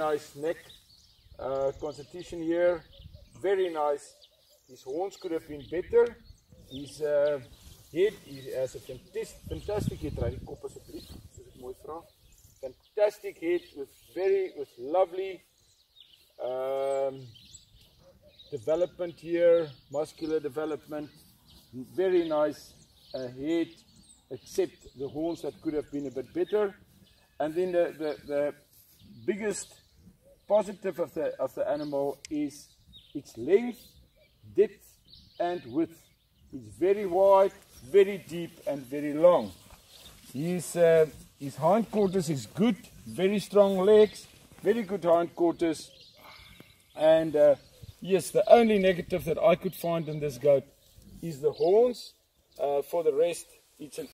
Nice neck constitution here, very nice. His horns could have been better. His head, he has a fantastic head. Try die kop asseblief, soos ek mooi vra. Fantastic head with lovely development here, muscular development. Very nice head, except the horns that could have been a bit better. And then the biggest positive of the animal is its length, depth and width. It's very wide, very deep and very long. His hindquarters is good, very strong legs, very good hindquarters. And yes, the only negative that I could find in this goat is the horns. For the rest, it's an